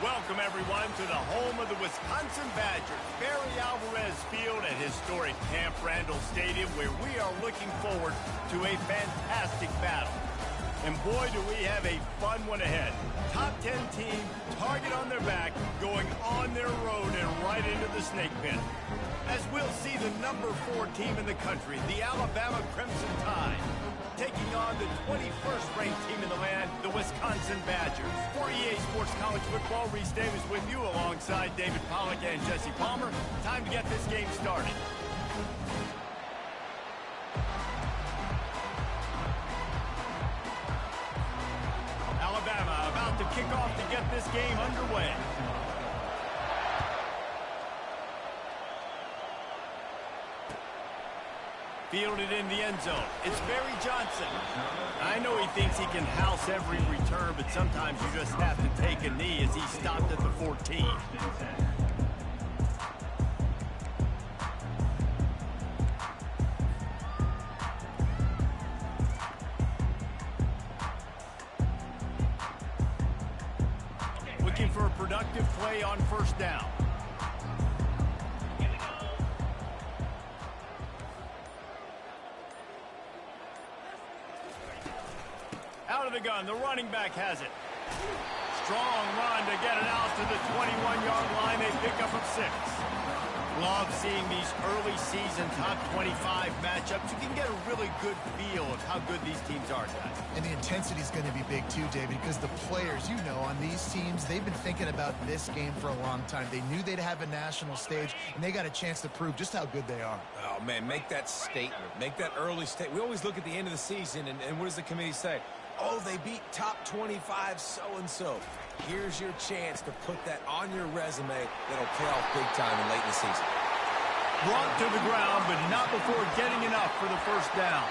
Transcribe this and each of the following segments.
welcome everyone to the home of the Wisconsin Badgers, Barry Alvarez Field at historic Camp Randall Stadium, where we are looking forward to a fantastic battle. And boy, do we have a fun one ahead. Top 10 team, target on their back, going on their road and right into the snake pit. As we'll see the number 4 team in the country, the Alabama Crimson Tide, taking on the 21st ranked team in the land, the Wisconsin Badgers. For EA Sports College Football, Reese Davis with you alongside David Pollack and Jesse Palmer. Time to get this game started. Alabama about to kick off to get this game underway. Fielded in the end zone. It's Barry Johnson. I know he thinks he can house every return, but sometimes you just have to take a knee as he stopped at the 14. Looking for a productive play on first down. Out of the gun, the running back has it. Strong run to get it out to the 21-yard line. They pick up 6. Love seeing these early season top 25 matchups. You can get a really good feel of how good these teams are, guys. And the intensity is going to be big too, David, because the players, you know, on these teams, they've been thinking about this game for a long time. They knew they'd have a national stage, and they got a chance to prove just how good they are. Oh, man, make that statement. Make that early statement. We always look at the end of the season, and what does the committee say? Oh, they beat top 25 so-and-so. Here's your chance to put that on your resume that'll pay off big time in late in the season. Brought to the ground, but not before getting enough for the first down.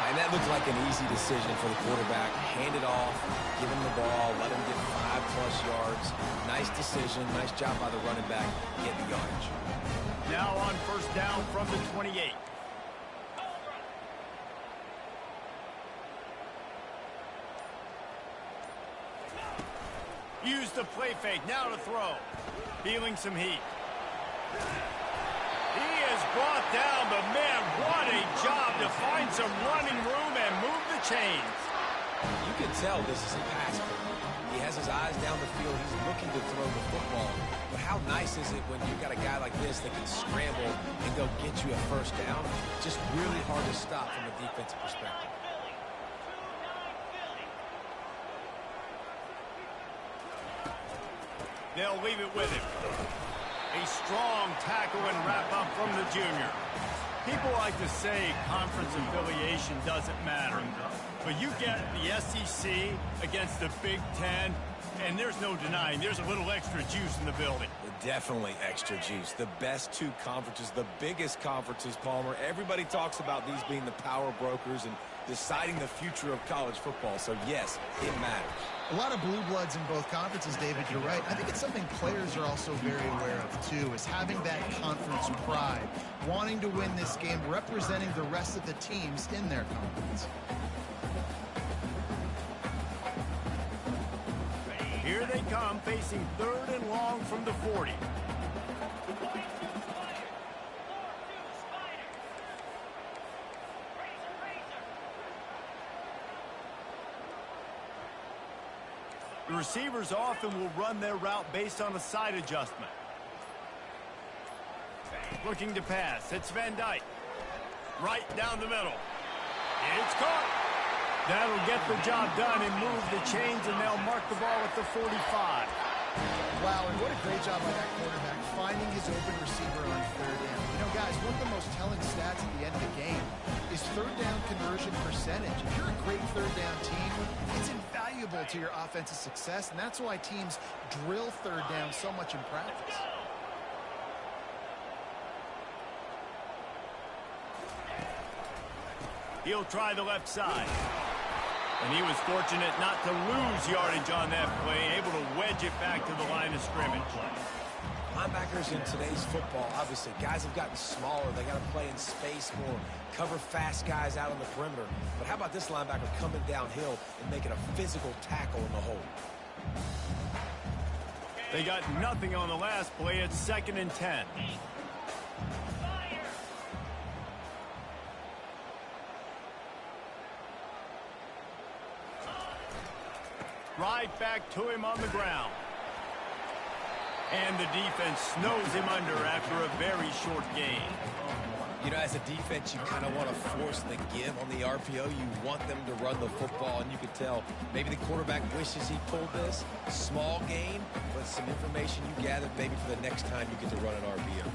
And that looked like an easy decision for the quarterback. Hand it off, give him the ball, let him get 5+ yards. Nice decision, nice job by the running back, get the yardage. Now on first down from the 28. Use the play fake, now to throw. Feeling some heat. He is brought down, but man, what a job to find some running room and move the chains. You can tell this is a pass play. He has his eyes down the field. He's looking to throw the football. But how nice is it when you've got a guy like this that can scramble and go get you a first down? Just really hard to stop from a defensive perspective. They'll leave it with him. A strong tackle and wrap up from the junior. People like to say conference affiliation doesn't matter. But you get the SEC against the Big Ten, and there's no denying there's a little extra juice in the building. Definitely extra juice. The best 2 conferences, the biggest conferences, Palmer. Everybody talks about these being the power brokers and deciding the future of college football. So, yes, it matters. A lot of blue bloods in both conferences, David, you're right. I think it's something players are also very aware of, too, is having that conference pride, wanting to win this game, representing the rest of the teams in their conference. Here they come, facing 3rd and long from the 40. The receivers often will run their route based on a side adjustment. Looking to pass. It's Van Dyke. Right down the middle. It's caught. That'll get the job done and move the chains, and they'll mark the ball at the 45. Wow, and what a great job by that quarterback, finding his open receiver on 3rd down. You know, guys, one of the most telling stats at the end of the game is 3rd down conversion percentage. If you're a great 3rd down team, it's invaluable to your offensive success, and that's why teams drill 3rd down so much in practice. He'll try the left side. And he was fortunate not to lose yardage on that play, able to wedge it back to the line of scrimmage. Linebackers in today's football, obviously, guys have gotten smaller. They got to play in space more, cover fast guys out on the perimeter. But how about this linebacker coming downhill and making a physical tackle in the hole? They got nothing on the last play. It's 2nd and 10. Right back to him on the ground. And the defense snows him under after a very short gain. You know, as a defense, you kind of want to force the give on the RPO. You want them to run the football, and you can tell maybe the quarterback wishes he pulled this. Small gain, but some information you gathered maybe for the next time you get to run an RPO.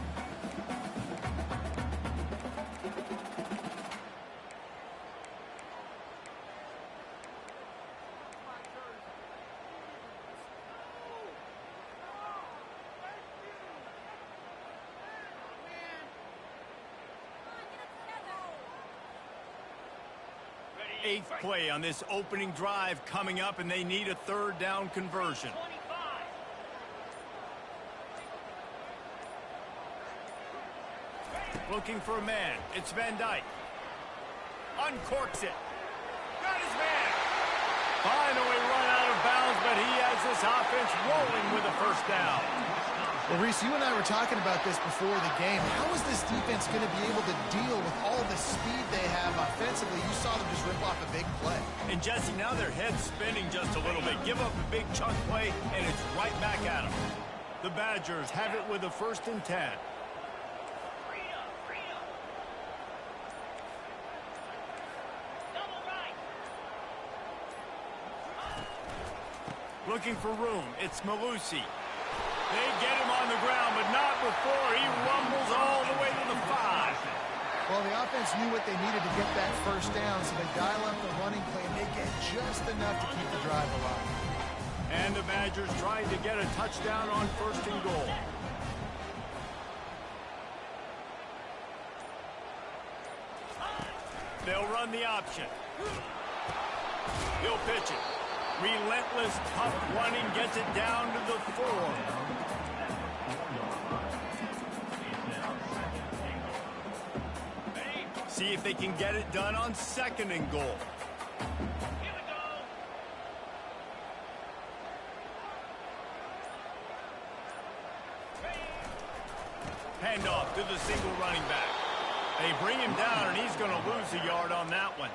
Eighth play on this opening drive coming up, and they need a 3rd down conversion. Looking for a man. It's Van Dyke. Uncorks it. Got his man. Finally run out of bounds, but he has this offense rolling with a 1st down. Well, Reese, you and I were talking about this before the game. How is this defense going to be able to deal with all the speed they have offensively? You saw them just rip off a big play. And, Jesse, now their head's spinning just a little bit. Give up a big chunk play, and it's right back at them. The Badgers have it with a 1st and 10. Looking for room. It's Malusi. They get him on the ground, but not before he rumbles all the way to the 5. Well, the offense knew what they needed to get that 1st down, so they dial up the running play, and they get just enough to keep the drive alive. And the Badgers trying to get a touchdown on 1st and goal. They'll run the option. He'll pitch it. Relentless, tough running, gets it down to the 4. See if they can get it done on 2nd and goal. Handoff to the single running back. They bring him down, and he's going to lose a yard on that one.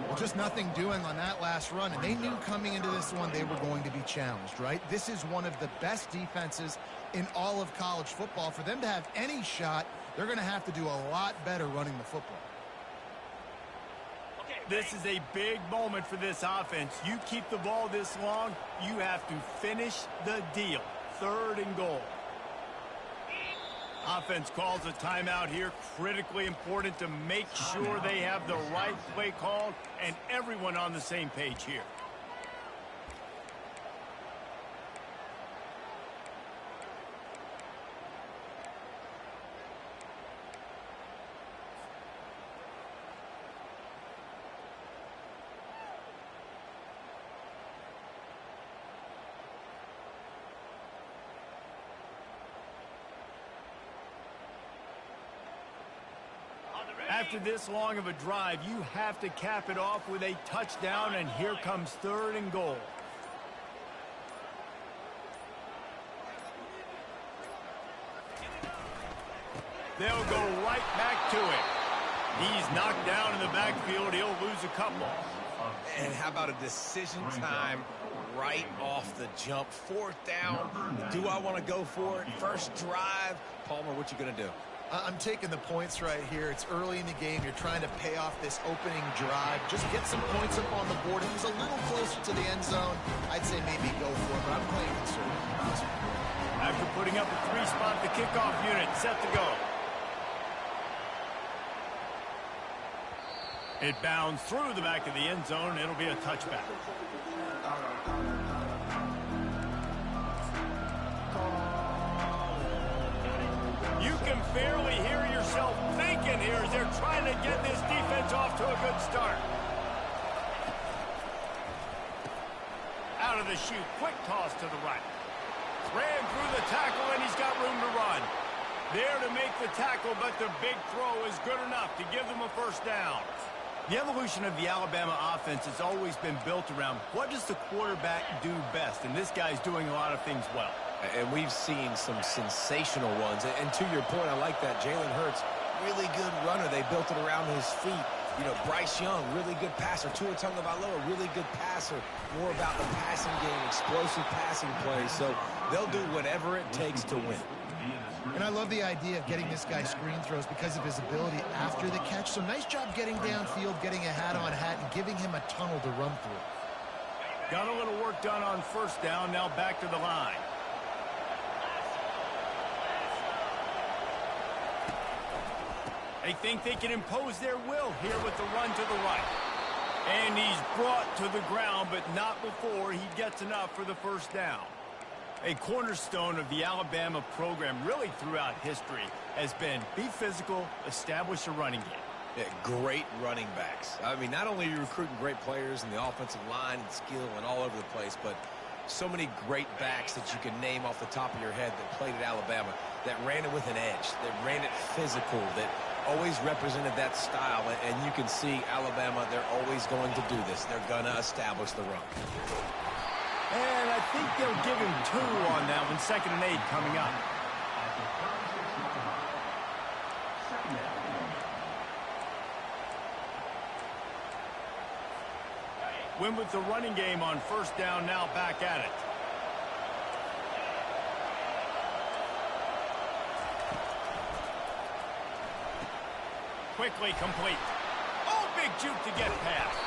Well, just nothing doing on that last run, and they knew coming into this one they were going to be challenged, right? This is one of the best defenses in all of college football. For them to have any shot, they're going to have to do a lot better running the football. This is a big moment for this offense. You keep the ball this long, you have to finish the deal. 3rd and goal. Offense calls a timeout here. Critically important to make sure they have the right play called and everyone on the same page here. After this long of a drive, you have to cap it off with a touchdown, and here comes 3rd and goal. They'll go right back to it. He's knocked down in the backfield. He'll lose a couple. And how about a decision time right off the jump? 4th down. Do I want to go for it? 1st drive. Palmer, what you going to do? I'm taking the points right here. It's early in the game. You're trying to pay off this opening drive. Just get some points up on the board. If it was a little closer to the end zone, I'd say maybe go for it, but I'm playing conservative. After putting up a 3-spot, the kickoff unit set to go. It bounds through the back of the end zone. It'll be a touchback. You can barely hear yourself thinking here as they're trying to get this defense off to a good start. Out of the chute, quick toss to the right. Ran through the tackle, and he's got room to run. There to make the tackle, but the big throw is good enough to give them a 1st down. The evolution of the Alabama offense has always been built around what does the quarterback do best, and this guy's doing a lot of things well. And we've seen some sensational ones. And to your point, I like that. Jalen Hurts, really good runner. They built it around his feet. You know, Bryce Young, really good passer. Tua Tagovailoa, really good passer. More about the passing game, explosive passing plays. So they'll do whatever it takes to win. And I love the idea of getting this guy screen throws because of his ability after the catch. So nice job getting downfield, getting a hat-on-hat, and giving him a tunnel to run through. Got a little work done on first down. Now back to the line. They think they can impose their will here with the run to the right. And he's brought to the ground, but not before he gets enough for the first down. A cornerstone of the Alabama program really throughout history has been be physical, establish a running game. Yeah, great running backs. I mean, not only are you recruiting great players in the offensive line and skill and all over the place, but so many great backs that you can name off the top of your head that played at Alabama, that ran it with an edge, that ran it physical, that always represented that style. And you can see Alabama, they're always going to do this. They're going to establish the run. And I think they'll give him 2 on that one. 2nd and 8 coming up. Win with the running game on first down, now back at it. Quickly complete. Oh, big juke to get past.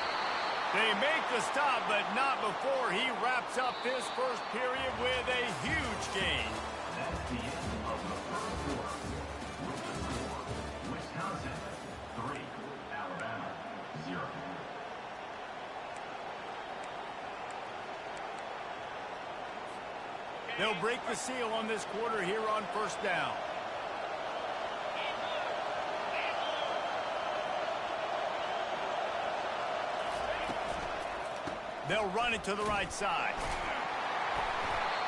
They make the stop, but not before he wraps up this first period with a huge gain. That's the end of the first quarter. With the score, Wisconsin 3, Alabama 0. They'll break the seal on this quarter here on first down. They'll run it to the right side.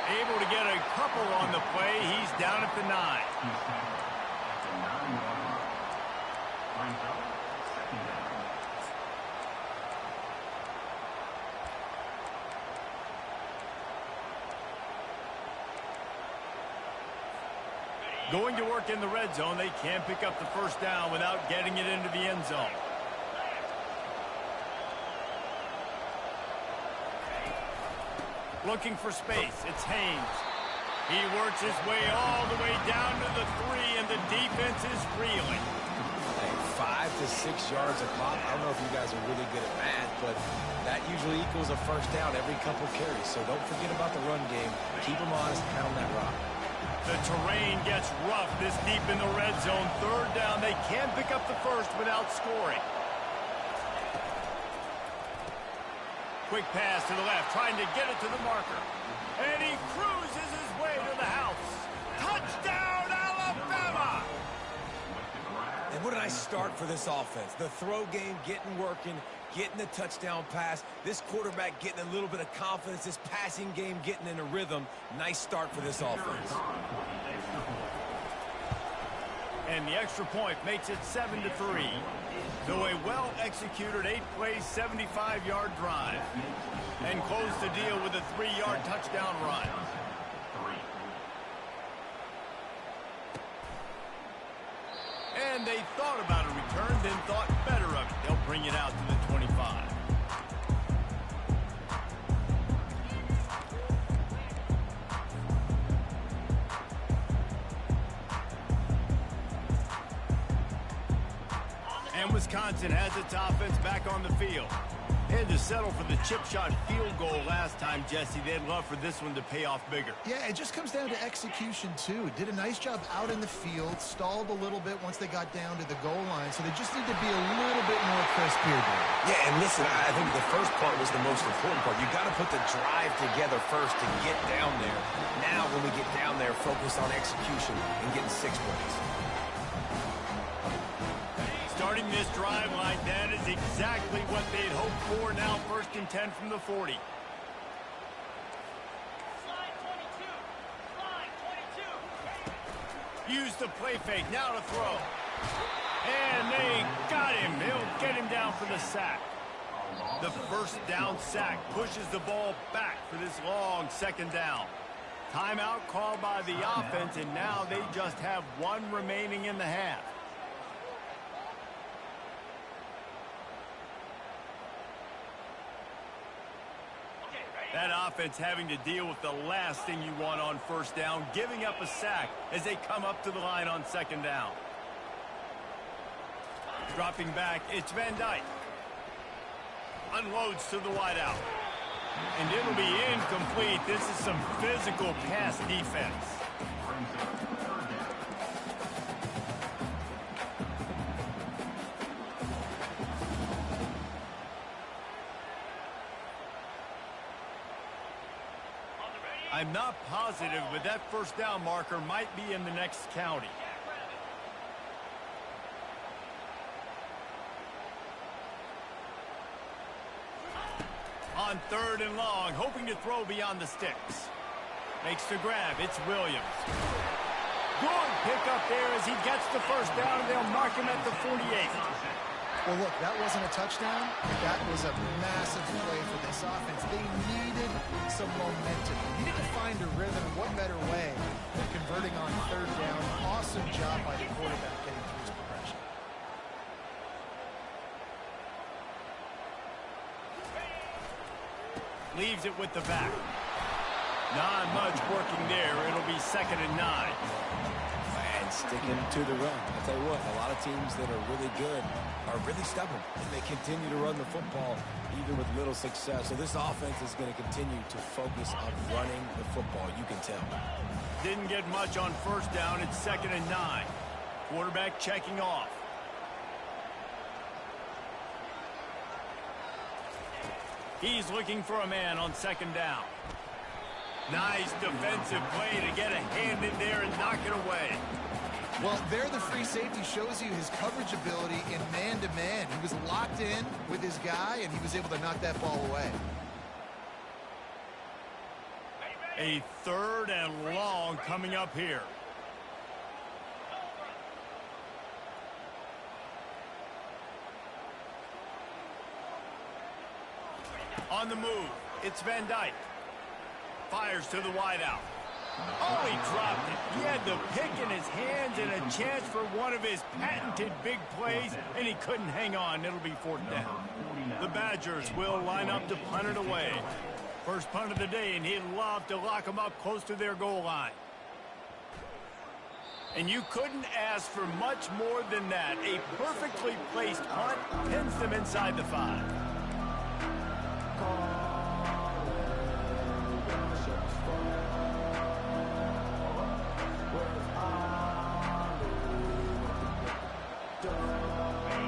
Able to get a couple on the play. He's down at the 9. He's tackled at the 9-yard line. Brings up 2nd down. Going to work in the red zone. They can't pick up the first down without getting it into the end zone. Looking for space. It's Haynes. He works his way all the way down to the 3, and the defense is reeling. Hey, 5 to 6 yards a pop. I don't know if you guys are really good at math, but that usually equals a first down every couple carries. So don't forget about the run game. Keep them honest, pound that rock. The terrain gets rough this deep in the red zone. 3rd down. They can't pick up the first without scoring. Quick pass to the left, trying to get it to the marker. And he cruises his way to the house. Touchdown, Alabama! And what a nice start for this offense. The throw game getting working, getting the touchdown pass. This quarterback getting a little bit of confidence. This passing game getting in a rhythm. Nice start for this offense. And the extra point makes it 7-3. So a well-executed 8-play, 75-yard drive. And close the deal with a 3-yard touchdown run. And they thought about a return, then thought better of it. They'll bring it out to the 25. And Wisconsin has its offense back on the field. Had to settle for the chip shot field goal last time, Jesse. They'd love for this one to pay off bigger. Yeah, it just comes down to execution, too. Did a nice job out in the field, stalled a little bit once they got down to the goal line, so they just need to be a little bit more crisp here, Dave. Yeah, and listen, I think the first part was the most important part. You got to put the drive together first to get down there. Now, when we get down there, focus on execution and getting 6 points. Starting this drive like that is exactly what they'd hoped for. Now 1st and 10 from the 40. Use the play fake. Now to throw. And they got him. They'll get him down for the sack. The first down sack pushes the ball back for this long 2nd down. Timeout called by the offense, and now they just have one remaining in the half. That offense having to deal with the last thing you want on first down, giving up a sack as they come up to the line on second down. Dropping back, it's Van Dyke. Unloads to the wideout. And it'll be incomplete. This is some physical pass defense. I'm not positive, but that first down marker might be in the next county. On third and long, hoping to throw beyond the sticks. Makes the grab. It's Williams. Good pickup there as he gets the first down. They'll mark him at the 48. Well, look, that wasn't a touchdown. That was a massive play for this offense. They needed some momentum. They needed to find a rhythm. What better way than converting on third down? Awesome job by the quarterback getting through his progression. Leaves it with the back. Not much working there. It'll be 2nd and 9. And sticking to the run. I'll tell you what, a lot of teams that are really good are really stubborn, and they continue to run the football even with little success. So this offense is going to continue to focus on running the football. You can tell. Didn't get much on first down. It's 2nd and 9. Quarterback checking off. He's looking for a man on second down. Nice defensive play to get a hand in there and knock it away. Well, there the free safety shows you his coverage ability in man-to-man. He was locked in with his guy, and he was able to knock that ball away. A 3rd and long coming up here. On the move, it's Van Dyke. Fires to the wideout. Oh, he dropped it. He had the pick in his hands and a chance for one of his patented big plays, and he couldn't hang on. It'll be 4th down. The Badgers will line up to punt it away. First punt of the day, and he'd love to lock them up close to their goal line. And you couldn't ask for much more than that. A perfectly placed punt pins them inside the 5.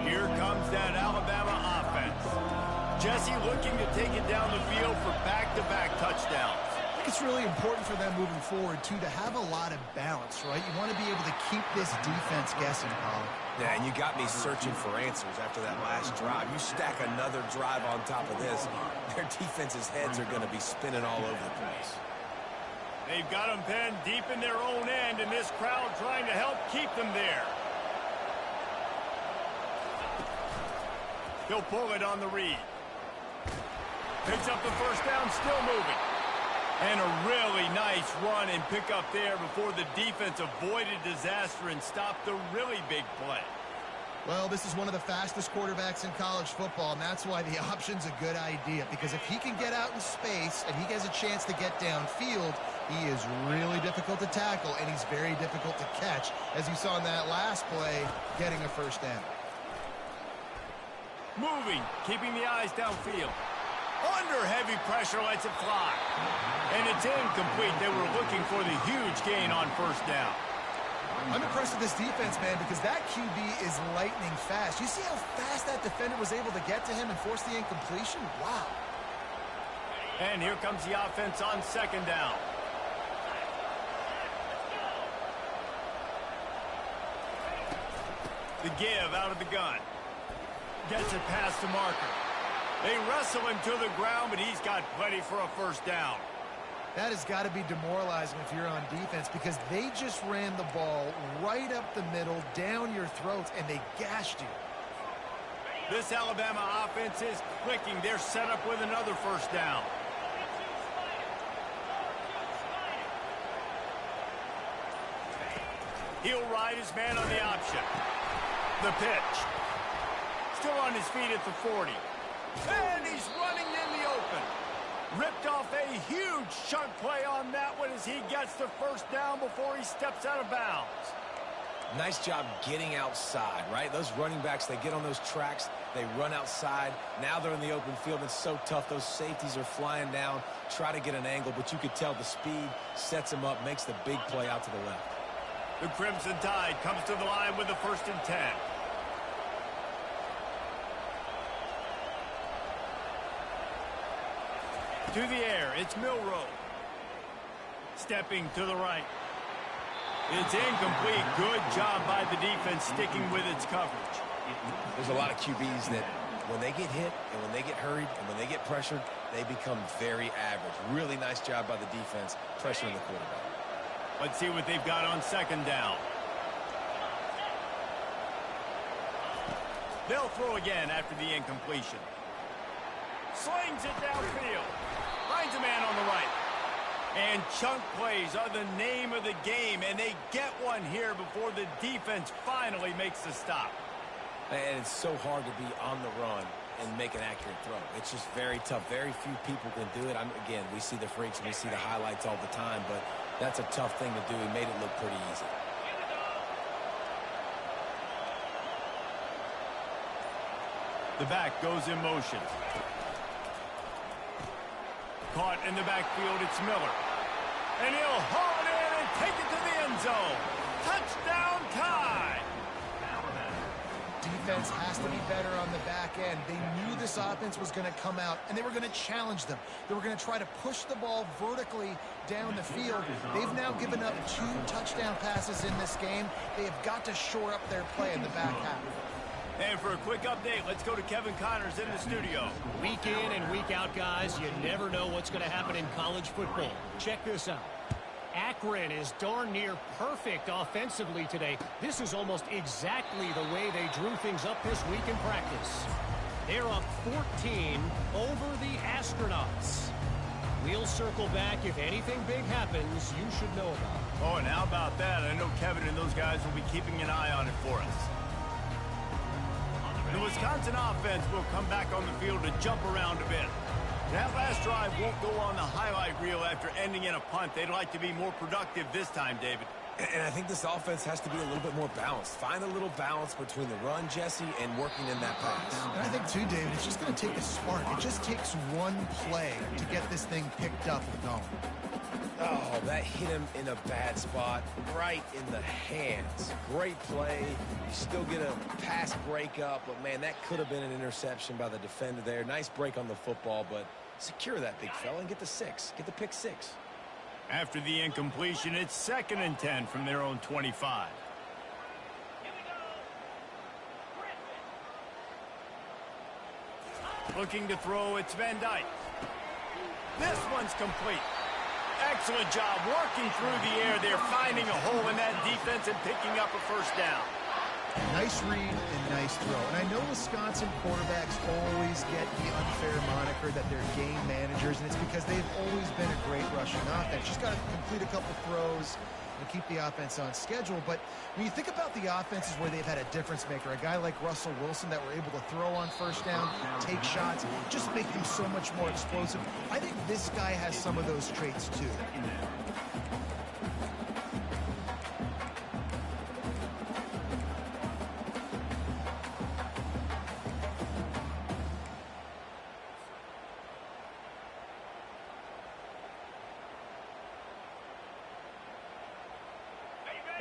Here comes that Alabama offense. Jesse looking to take it down the field for back-to-back touchdowns. I think it's really important for them moving forward, too, to have a lot of balance, right? You want to be able to keep this defense guessing, Colin. Yeah, and you got me searching for answers after that last drive. You stack another drive on top of this, their defense's heads are going to be spinning all over the place. They've got them pinned deep in their own end, and this crowd trying to help keep them there. He'll pull it on the read. Picks up the first down, still moving. And a really nice run and pick up there before the defense avoided disaster and stopped the really big play. Well, this is one of the fastest quarterbacks in college football, and that's why the option's a good idea. Because if he can get out in space and he has a chance to get downfield, he is really difficult to tackle, and he's very difficult to catch, as you saw in that last play, getting a first down. Moving, keeping the eyes downfield. Under heavy pressure, lets it fly. And it's incomplete. They were looking for the huge gain on first down. I'm impressed with this defense, man, because that QB is lightning fast. You see how fast that defender was able to get to him and force the incompletion? Wow. And here comes the offense on second down. The give out of the gun. Gets it past the marker. They wrestle him to the ground, but he's got plenty for a first down. That has got to be demoralizing if you're on defense, because they just ran the ball right up the middle, down your throats, and they gashed you. This Alabama offense is clicking. They're set up with another first down. He'll ride his man on the option. The pitch. Still on his feet at the 40. And he's running in the open. Ripped off a huge chunk play on that one as he gets the first down before he steps out of bounds. Nice job getting outside, right? Those running backs, they get on those tracks, they run outside. Now they're in the open field. It's so tough. Those safeties are flying down, try to get an angle, but you could tell the speed sets him up, makes the big play out to the left. The Crimson Tide comes to the line with the 1st and 10. To the air, it's Milroe. Stepping to the right. It's incomplete. Good job by the defense sticking with its coverage. There's a lot of QBs that when they get hit and when they get hurried and when they get pressured, they become very average. Really nice job by the defense pressuring the quarterback. Let's see what they've got on 2nd down. They'll throw again after the incompletion. Slings it downfield. Finds a man on the right. And chunk plays are the name of the game, and they get one here before the defense finally makes the stop. And it's so hard to be on the run and make an accurate throw. It's just very tough. Very few people can do it. Again, we see the freaks and we see the highlights all the time, but that's a tough thing to do. He made it look pretty easy. The back goes in motion. Caught in the backfield, it's Miller. And he'll haul it in and take it to the end zone. Touchdown, Tide! Defense has to be better on the back end. They knew this offense was going to come out, and they were going to challenge them. They were going to try to push the ball vertically down the field. They've now given up 2 touchdown passes in this game. They have got to shore up their play in the back half. And for a quick update, let's go to Kevin Connors in the studio. Week in and week out, guys, you never know what's going to happen in college football. Check this out. Akron is darn near perfect offensively today. This is almost exactly the way they drew things up this week in practice. They're up 14 over the Astronauts. We'll circle back. If anything big happens, you should know about it. Oh, and how about that? I know Kevin and those guys will be keeping an eye on it for us. The Wisconsin offense will come back on the field to jump around a bit. That last drive won't go on the highlight reel after ending in a punt. They'd like to be more productive this time, David. And I think this offense has to be a little bit more balanced. Find a little balance between the run, Jesse, and working in that pass. And I think, too, David, it's just going to take a spark. It just takes one play to get this thing picked up and going. Oh, that hit him in a bad spot, right in the hands. Great play. You still get a pass breakup, but, man, that could have been an interception by the defender there. Nice break on the football, but secure that big fella and get the 6. Get the pick 6. After the incompletion, it's 2nd and 10 from their own 25. Looking to throw, it's Van Dyke. This one's complete. Excellent job working through the air there, finding a hole in that defense and picking up a first down. Nice read and nice throw. And I know Wisconsin quarterbacks always get the unfair moniker that they're game managers, and it's because they've always been a great rushing offense. Just got to complete a couple throws and keep the offense on schedule. But when you think about the offenses where they've had a difference maker, a guy like Russell Wilson that were able to throw on first down, take shots, just make them so much more explosive. I think this guy has some of those traits too.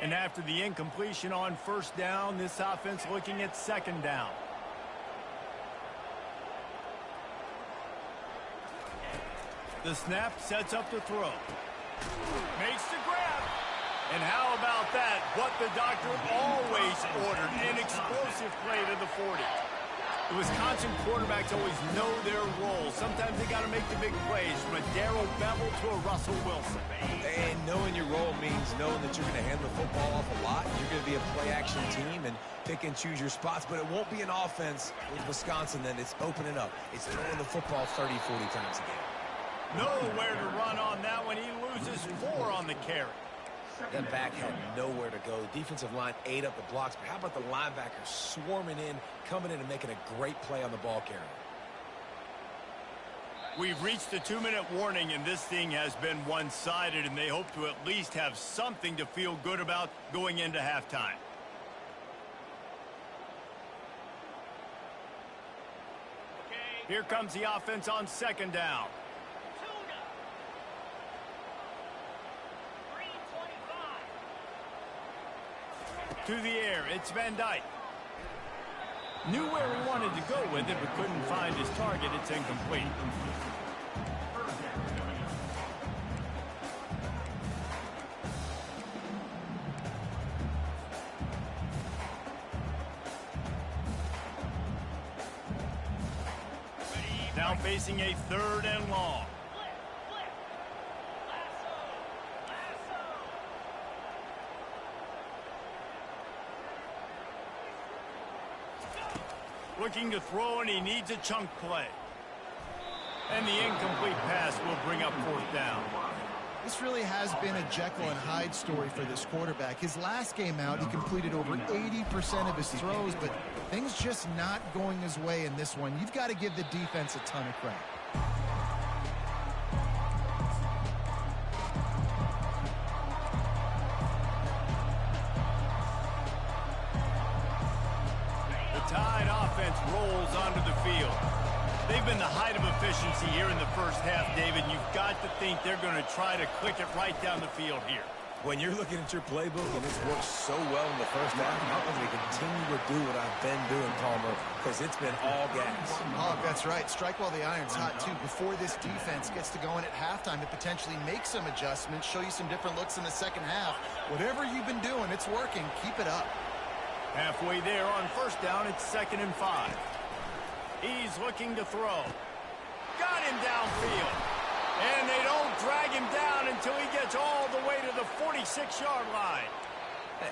And after the incompletion on first down, this offense looking at 2nd down. The snap sets up the throw. Makes the grab. And how about that? What the doctor always ordered, an explosive play to the 40. The Wisconsin quarterbacks always know their role. Sometimes they got to make the big plays, from a Darrell Bevel to a Russell Wilson. And knowing your role means knowing that you're going to hand the football off a lot. You're going to be a play-action team and pick and choose your spots. But it won't be an offense with Wisconsin that it's opening up. It's throwing the football 30, 40 times a game. Nowhere to run on that one. He loses 4 on the carry. That back had nowhere to go. The defensive line ate up the blocks, but how about the linebackers swarming in, coming in and making a great play on the ball carrier? We've reached the 2-minute warning, and this thing has been one-sided, and they hope to at least have something to feel good about going into halftime. Here comes the offense on second down. To the air, it's Van Dyke. Knew where he wanted to go with it, but couldn't find his target. It's incomplete. Now facing a 3rd and long. Looking to throw, and he needs a chunk play. And the incomplete pass will bring up 4th down. This really has been a Jekyll and Hyde story for this quarterback. His last game out, he completed over 80% of his throws, but things just not going his way in this one. You've got to give the defense a ton of credit. Tide offense rolls onto the field. They've been the height of efficiency here in the first half, David. You've got to think they're going to try to click it right down the field here. When you're looking at your playbook and it's worked so well in the first half, I'm going to continue to do what I've been doing, Palmer, because it's been all gas. Oh, that's right. Strike while the iron's hot, too. Before this defense gets to going at halftime to potentially make some adjustments, show you some different looks in the second half. Whatever you've been doing, it's working. Keep it up. Halfway there on 1st down, it's 2nd and 5. He's looking to throw. Got him downfield. And they don't drag him down until he gets all the way to the 46-yard line.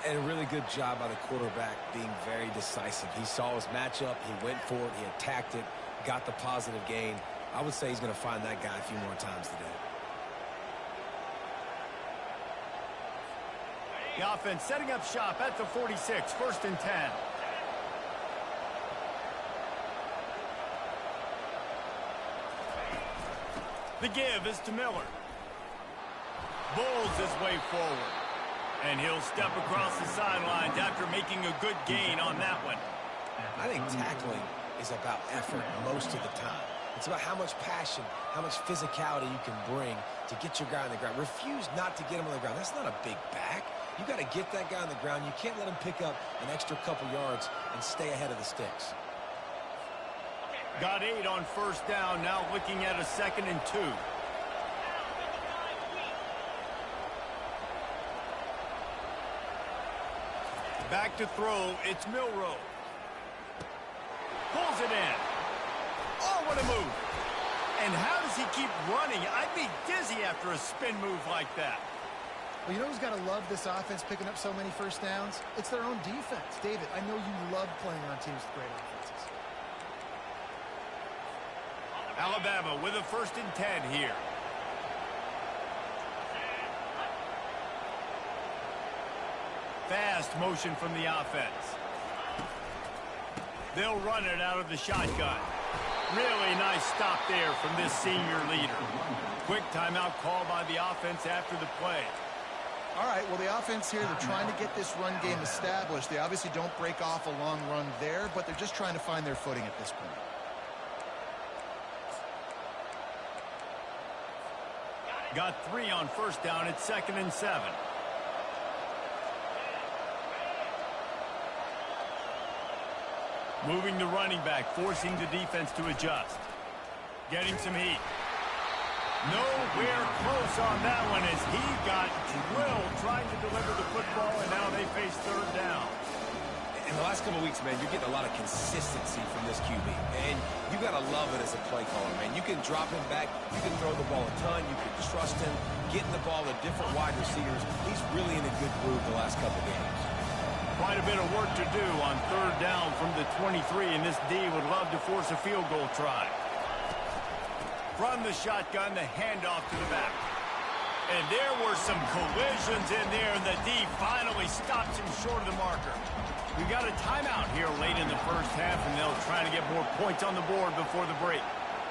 And a really good job by the quarterback being very decisive. He saw his matchup, he went for it, he attacked it, got the positive gain. I would say he's going to find that guy a few more times today. The offense setting up shop at the 46, 1st and 10. The give is to Miller. Bowls his way forward. And he'll step across the sidelines after making a good gain on that one. I think tackling is about effort most of the time. It's about how much passion, how much physicality you can bring to get your guy on the ground. Refuse not to get him on the ground. That's not a big back. You got to get that guy on the ground. You can't let him pick up an extra couple yards and stay ahead of the sticks. Got 8 on 1st down, now looking at a 2nd and 2. Back to throw, it's Milroe. Pulls it in. Oh, what a move. And how does he keep running? I'd be dizzy after a spin move like that. Well, you know who's got to love this offense picking up so many 1st downs? It's their own defense. David, I know you love playing on teams with great offenses. Alabama with a 1st and 10 here. Fast motion from the offense. They'll run it out of the shotgun. Really nice stop there from this senior leader. Quick timeout call by the offense after the play. All right, well, the offense here, they're trying to get this run game established. They obviously don't break off a long run there, but they're just trying to find their footing at this point. Got 3 on 1st down. It's 2nd and 7. Moving the running back, forcing the defense to adjust. Getting some heat. Nowhere close on that one as he got drilled trying to deliver the football, and now they face 3rd down. In the last couple of weeks, man, you're getting a lot of consistency from this QB. And you got to love it as a play caller, man. You can drop him back. You can throw the ball a ton. You can trust him. Getting the ball to different wide receivers. He's really in a good groove the last couple of games. Quite a bit of work to do on 3rd down from the 23, and this D would love to force a field goal try. From the shotgun, the handoff to the back. And there were some collisions in there, and the D finally stops him short of the marker. We got a timeout here late in the first half, and they'll try to get more points on the board before the break.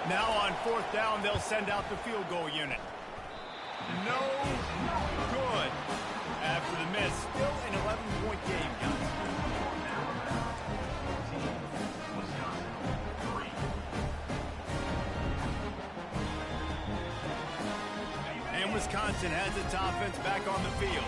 Now on fourth down, they'll send out the field goal unit. No good. After the miss, still an 11-point game, guys. And Wisconsin has its offense back on the field.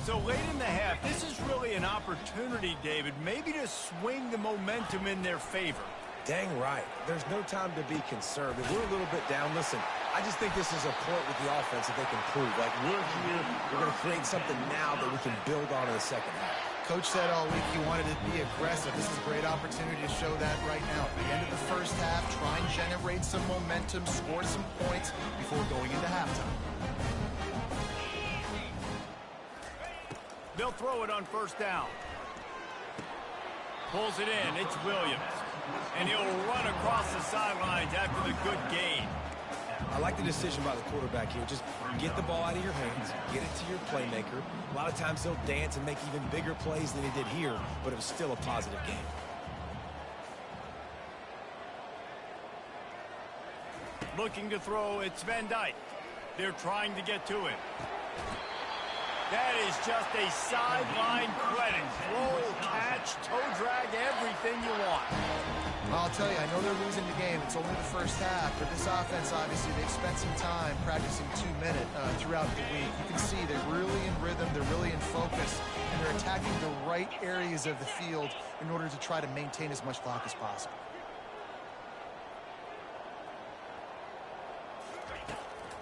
So late in the half, this is really an opportunity, David, maybe to swing the momentum in their favor. Dang right. There's no time to be conservative. We're a little bit down. Listen, I just think this is a point with the offense that they can prove. Like, we're here, we're going to create something now that we can build on in the second half. Coach said all week he wanted to be aggressive. This is a great opportunity to show that right now. At the end of the first half, try and generate some momentum, score some points before going into halftime. They'll throw it on first down. Pulls it in. It's Williams. And he'll run across the sidelines after the good gain. I like the decision by the quarterback here. Just get the ball out of your hands, get it to your playmaker. A lot of times he'll dance and make even bigger plays than he did here, but it was still a positive game. Looking to throw, it's Van Dyke. They're trying to get to him. That is just a sideline credit. Throw, catch, toe drag, everything you want. I'll tell you, I know they're losing the game. It's only the first half, but this offense, obviously, they've spent some time practicing 2-minute throughout the week. You can see they're really in rhythm, they're really in focus, and they're attacking the right areas of the field in order to try to maintain as much clock as possible.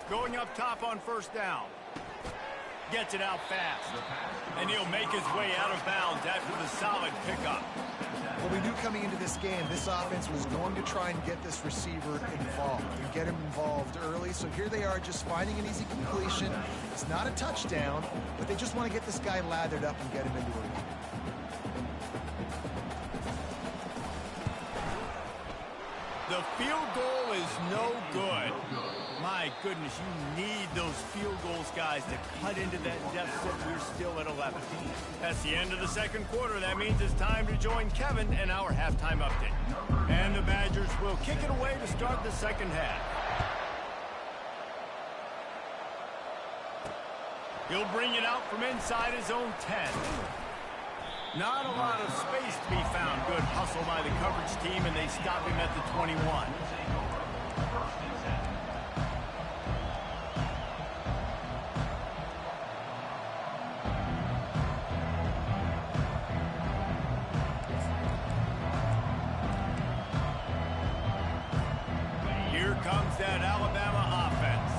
Going up top on first down. Gets it out fast. And he'll make his way out of bounds after the solid pickup. Well, we knew coming into this game, this offense was going to try and get this receiver involved and get him involved early. So here they are just finding an easy completion. It's not a touchdown, but they just want to get this guy lathered up and get him into a lead. The field goal is no good. My goodness, you need those field goals, guys, to cut into that deficit. We're still at 11. That's the end of the second quarter. That means it's time to join Kevin and our halftime update. And the Badgers will kick it away to start the second half. He'll bring it out from inside his own 10. Not a lot of space to be found. Good hustle by the coverage team, and they stop him at the 21. Here comes that Alabama offense.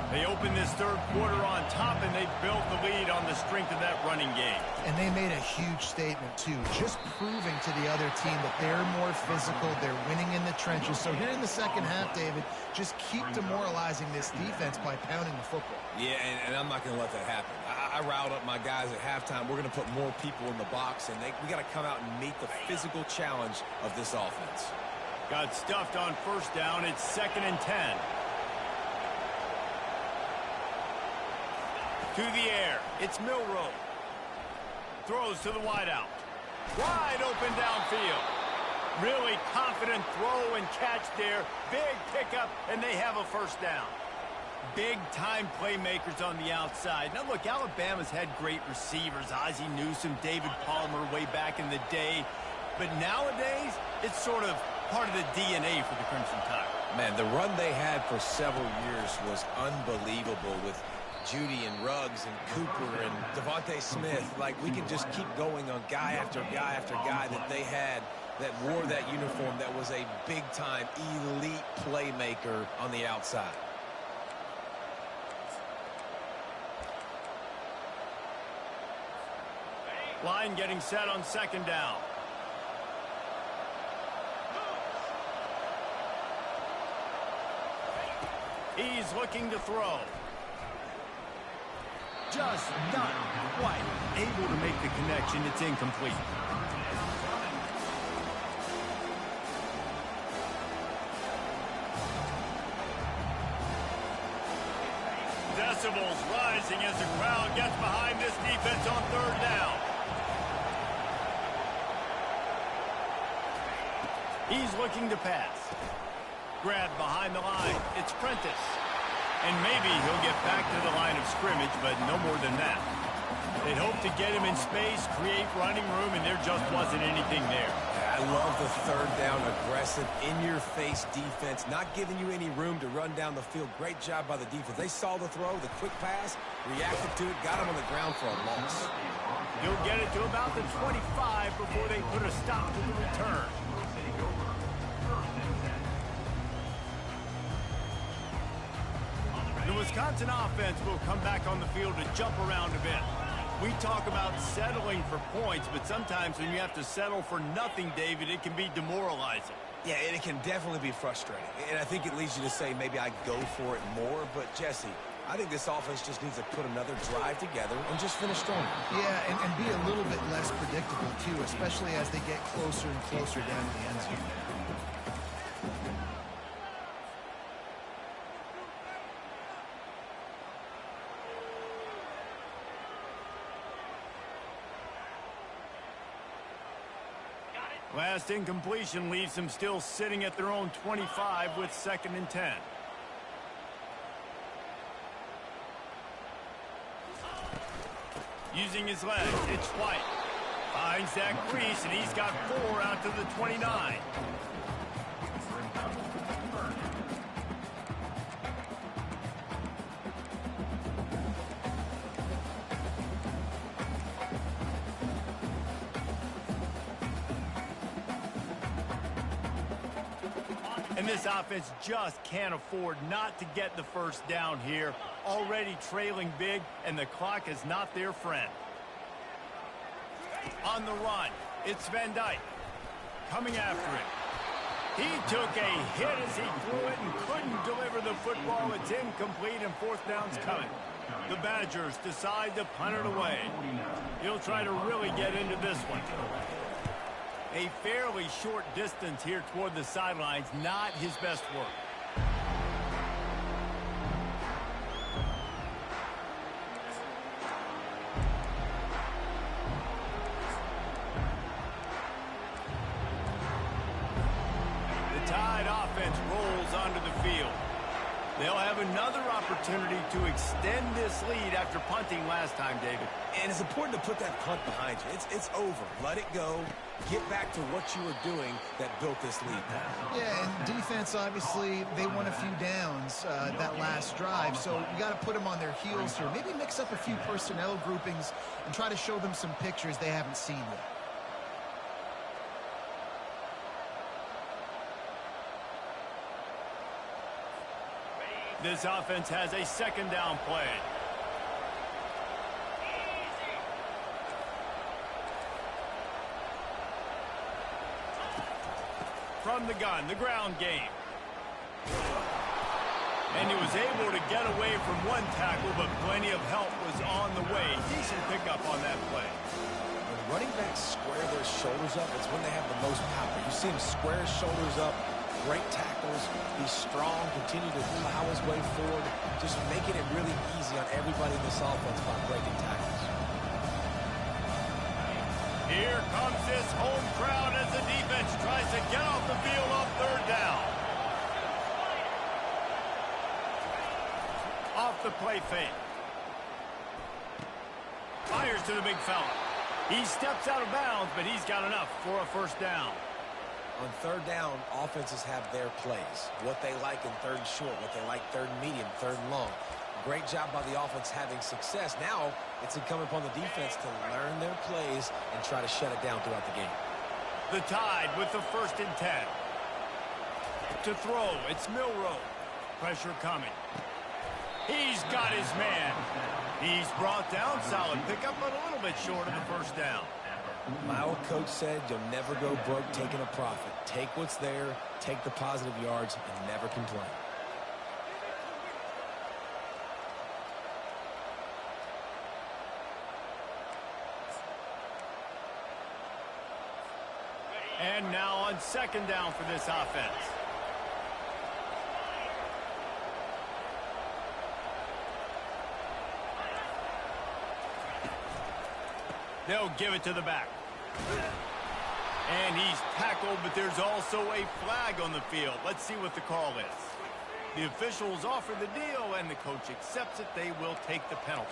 They open this third quarter on top, and they built the lead on the strength of that running game. And they made a huge statement, too, just proving to the other team that they're more physical, they're winning in the trenches. So here in the second half, David, just keep demoralizing this defense by pounding the football. Yeah, and I'm not going to let that happen. I riled up my guys at halftime. We're going to put more people in the box, and we got to come out and meet the physical challenge of this offense. Got stuffed on first down. It's 2nd and 10. To the air. It's Milroe. Throws to the wideout. Wide open downfield. Really confident throw and catch there. Big pickup, and they have a first down. Big-time playmakers on the outside. Now, look, Alabama's had great receivers. Ozzie Newsome, David Palmer way back in the day. But nowadays, it's sort of part of the DNA for the Crimson Tide. Man, the run they had for several years was unbelievable with Judy and Ruggs and Cooper and Devontae Smith. Like, we can just keep going on guy after guy after guy that they had that wore that uniform that was a big-time elite playmaker on the outside. Line getting set on second down. He's looking to throw. Just not quite able to make the connection. It's incomplete. decibels rising as the crowd gets behind this defense on third down. He's looking to pass. Grabbed behind the line. It's Prentice. And maybe he'll get back to the line of scrimmage, but no more than that. They'd hope to get him in space, create running room, and there just wasn't anything there. I love the third down, aggressive, in-your-face defense, not giving you any room to run down the field. Great job by the defense. They saw the throw, the quick pass, reacted to it, got him on the ground for a loss. He'll get it to about the 25 before they put a stop to the return. The Wisconsin offense will come back on the field to jump around a bit. We talk about settling for points, but sometimes when you have to settle for nothing, David, it can be demoralizing. Yeah, and it can definitely be frustrating. And I think it leads you to say maybe I go for it more. But, Jesse, I think this offense just needs to put another drive together and just finish strong. Yeah, and be a little bit less predictable, too, especially as they get closer and closer down to the end zone. Last incompletion leaves them still sitting at their own 25 with 2nd and 10. Using his legs, it's White. Finds that crease, and he's got 4 out to the 29. And this offense just can't afford not to get the first down here. Already trailing big, and the clock is not their friend. On the run, it's Van Dyke. Coming after it. He took a hit as he threw it and couldn't deliver the football. It's incomplete, and 4th down's coming. The Badgers decide to punt it away. He'll try to really get into this one. A fairly short distance here toward the sidelines, not his best work. The Tide offense rolls onto the field. They'll have another opportunity to extend this lead after punting last time, David. And it's important to put that punt behind you. It's over. Let it go. Get back to what you were doing that built this lead. Yeah, and defense, obviously, they won a few downs that last drive, so you got to put them on their heels here. Maybe mix up a few personnel groupings and try to show them some pictures they haven't seen yet. This offense has a 2nd down play. From the gun, the ground game. And he was able to get away from one tackle, but plenty of help was on the way. Decent pickup on that play. When running backs square their shoulders up, it's when they have the most power. You see him square his shoulders up, great tackles, be strong, continue to plow his way forward, just making it really easy on everybody in this offense by breaking tackles. Here comes this home crowd as the defense tries to get off the field on 3rd down. Off the play fake. Fires to the big fella. He steps out of bounds, but he's got enough for a 1st down. On 3rd down, offenses have their plays. What they like in 3rd and short, what they like 3rd and medium, 3rd and long. Great job by the offense having success. Now it's incumbent upon the defense to learn their plays and try to shut it down throughout the game. The Tide with the 1st and 10. To throw, it's Milroe. Pressure coming. He's got his man. He's brought down. Solid pickup, but a little bit short of the 1st down. My old coach said you'll never go broke taking a profit. Take what's there, take the positive yards, and never complain. And now on 2nd down for this offense. They'll give it to the back. And he's tackled, but there's also a flag on the field. Let's see what the call is. The officials offer the deal, and the coach accepts it. They will take the penalty.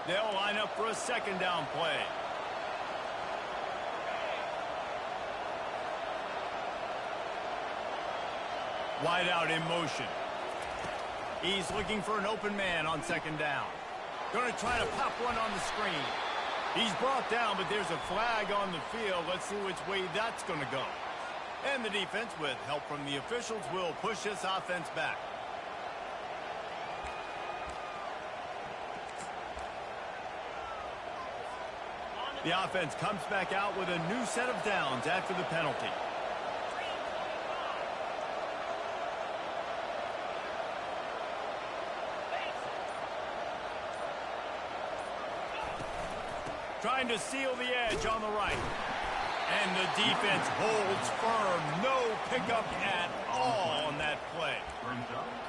They'll line up for a second down play. Wide out in motion. He's looking for an open man on second down. Going to try to pop one on the screen. He's brought down, but there's a flag on the field. Let's see which way that's going to go. And the defense, with help from the officials, will push this offense back. The offense comes back out with a new set of downs after the penalty. Trying to seal the edge on the right. And the defense holds firm. No pickup at all on that play.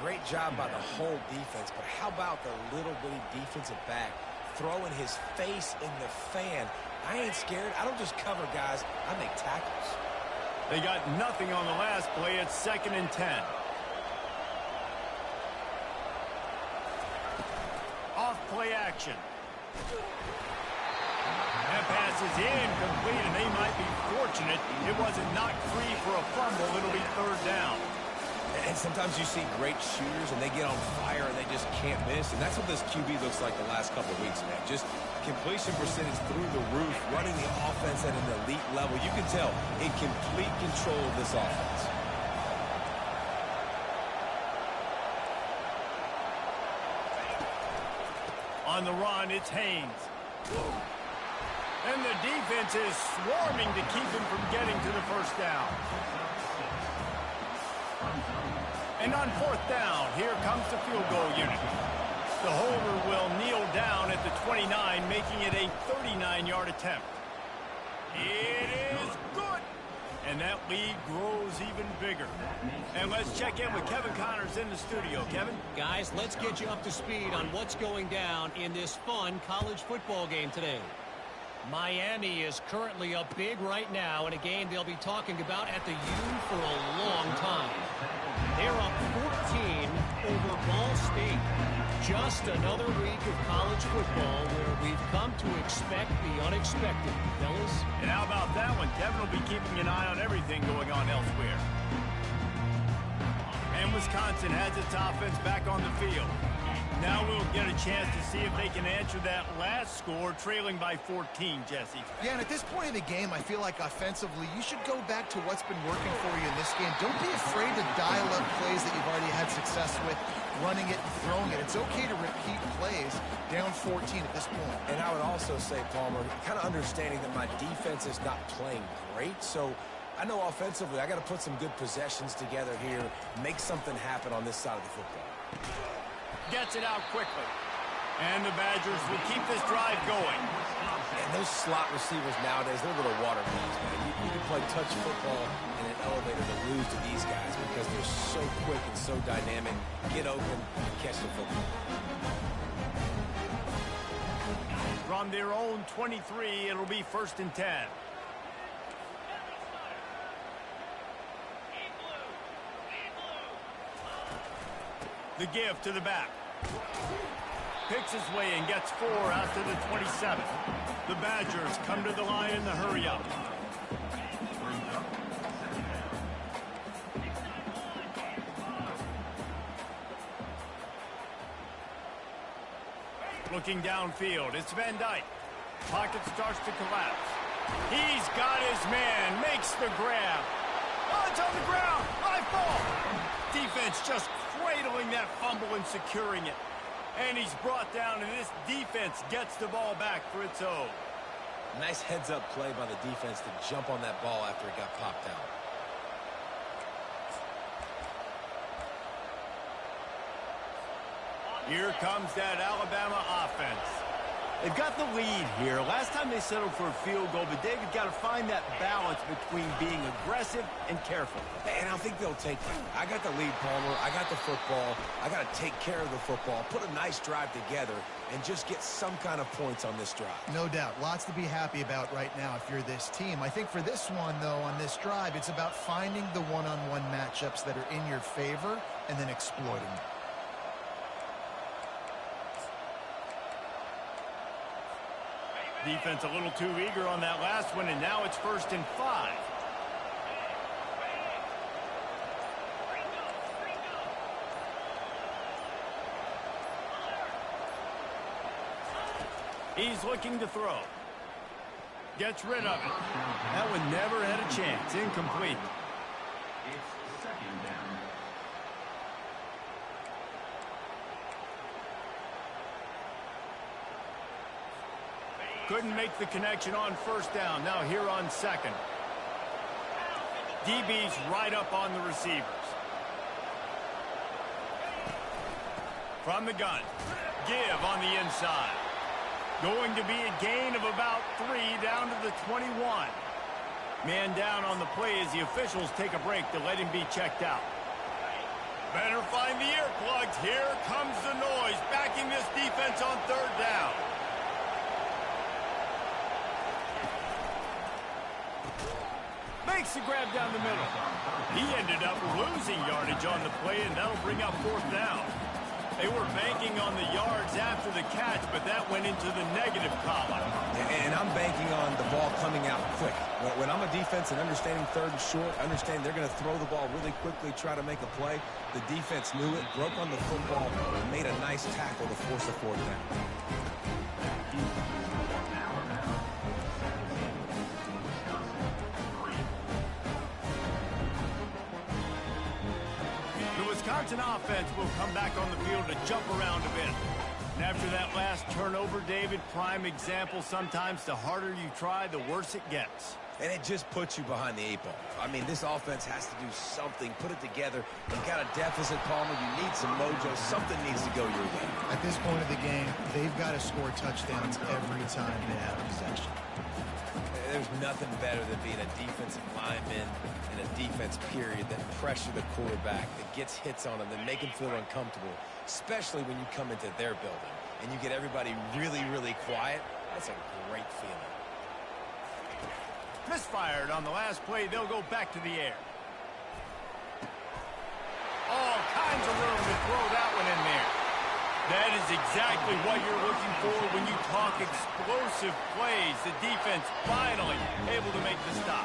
Great job by the whole defense, but how about the little bitty defensive back throwing his face in the fan? I ain't scared. I don't just cover guys. I make tackles. They got nothing on the last play. It's 2nd and 10. Off play action. That pass is incomplete, and they might be fortunate it wasn't knocked free for a fumble. It'll be 3rd down. And sometimes you see great shooters, and they get on fire, and they just can't miss. And that's what this QB looks like the last couple of weeks, man. Just completion percentage through the roof, running the offense at an elite level. You can tell in complete control of this offense. On the run, it's Haynes. And the defense is swarming to keep him from getting to the 1st down. And on 4th down, here comes the field goal unit. The holder will kneel down at the 29, making it a 39-yard attempt. It is good. And that lead grows even bigger. And let's check in with Kevin Connors in the studio. Kevin? Guys, let's get you up to speed on what's going down in this fun college football game today. Miami is currently up big right now in a game they'll be talking about at the U for a long time. They're up 14 over Ball State. Just another week of college football where we've come to expect the unexpected, fellas. And how about that one? Kevin will be keeping an eye on everything going on elsewhere. And Wisconsin has its offense back on the field. Now we'll get a chance to see if they can answer that last score, trailing by 14, Jesse. Yeah, and at this point in the game, I feel like offensively, you should go back to what's been working for you in this game. Don't be afraid to dial up plays that you've already had success with, running it and throwing it. It's okay to repeat plays down 14 at this point. And I would also say, Palmer, kind of understanding that my defense is not playing great, so I know offensively I got to put some good possessions together here, make something happen on this side of the football. Gets it out quickly. And the Badgers will keep this drive going. And those slot receivers nowadays, they're little water beans, man. You can play touch football in an elevator to lose to these guys because they're so quick and so dynamic. Get open and catch the football. From their own 23, it'll be 1st and 10. The give to the back. Picks his way and gets 4 out to the 27. The Badgers come to the line in the hurry up. Looking downfield, it's Van Dyke. Pocket starts to collapse. He's got his man, makes the grab. Oh, it's on the ground, high ball. Defense just cradling that fumble and securing it. And he's brought down, and this defense gets the ball back for its own. Nice heads-up play by the defense to jump on that ball after it got popped out. Here comes that Alabama offense. They've got the lead here. Last time they settled for a field goal, but David got to find that balance between being aggressive and careful. And I think they'll take that. I got the lead, Palmer. I got the football. I got to take care of the football, put a nice drive together, and just get some kind of points on this drive. No doubt. Lots to be happy about right now if you're this team. I think for this one, though, on this drive, it's about finding the one-on-one matchups that are in your favor and then exploiting them. Defense a little too eager on that last one, and now it's 1st and 5. He's looking to throw. Gets rid of it. That one never had a chance. Incomplete. It's 2nd down. Couldn't make the connection on 1st down. Now here on 2nd. DB's right up on the receivers. From the gun. Give on the inside. Going to be a gain of about 3 down to the 21. Man down on the play as the officials take a break to let him be checked out. Better find the earplugs. Here comes the noise, backing this defense on 3rd down. Makes the grab down the middle. He ended up losing yardage on the play, and that'll bring up 4th down. They were banking on the yards after the catch, but that went into the negative column. And I'm banking on the ball coming out quick. When I'm a defense and understanding 3rd and short, understanding they're going to throw the ball really quickly, try to make a play, the defense knew it, broke on the football, and made a nice tackle to force a 4th down. Wisconsin offense will come back on the field to jump around a bit. And after that last turnover, David, prime example, sometimes the harder you try, the worse it gets. And it just puts you behind the 8 ball. I mean, this offense has to do something, put it together. You've got a deficit, Palmer. You need some mojo. Something needs to go your way. At this point of the game, they've got to score touchdowns every time they have possession. There's nothing better than being a defensive lineman in a defense period that pressure the quarterback, that gets hits on him, that make him feel uncomfortable, especially when you come into their building and you get everybody really, really quiet. That's a great feeling. Misfired on the last play. They'll go back to the air. All kinds of room to throw that one in there. That is exactly what you're looking for when you talk explosive plays. The defense finally able to make the stop.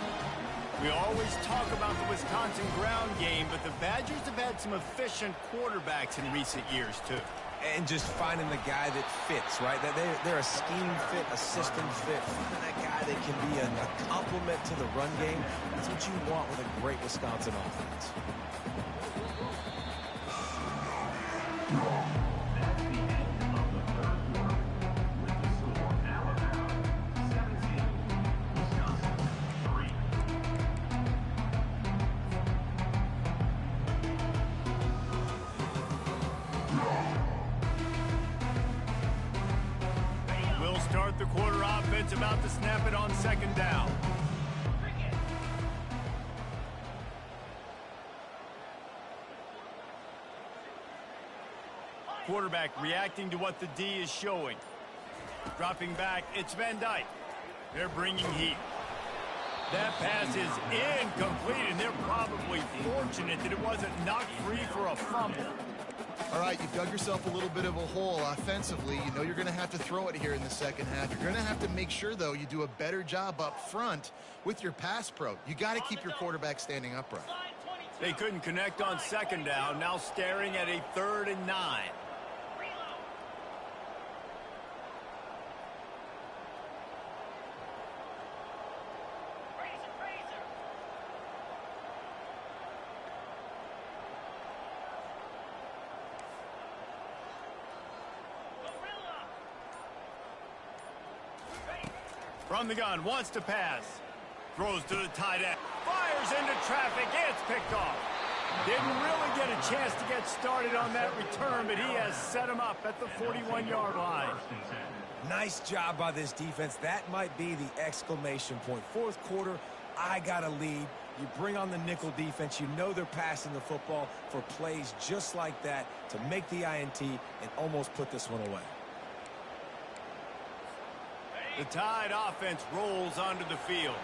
We always talk about the Wisconsin ground game, but the Badgers have had some efficient quarterbacks in recent years, too. And just finding the guy that fits, right? They're a scheme fit, a system fit. Finding that guy that can be a complement to the run game. That's what you want with a great Wisconsin offense. Start the quarter offense, about to snap it on 2nd down. Quarterback reacting to what the D is showing. Dropping back, it's Van Dyke. They're bringing heat. That pass is incomplete, and they're probably fortunate that it wasn't knocked free for a fumble. All right, you've dug yourself a little bit of a hole offensively. You know you're going to have to throw it here in the 2nd half. You're going to have to make sure, though, you do a better job up front with your pass pro. You got to keep your quarterback standing upright. They couldn't connect on 2nd down, now staring at a 3rd and 9. From the gun, wants to pass. Throws to the tight end. Fires into traffic. It's picked off. Didn't really get a chance to get started on that return, but he has set him up at the 41-yard line. Nice job by this defense. That might be the exclamation point. Fourth quarter, I got a lead. You bring on the nickel defense. You know they're passing the football for plays just like that to make the INT and almost put this one away. The Tide offense rolls onto the field.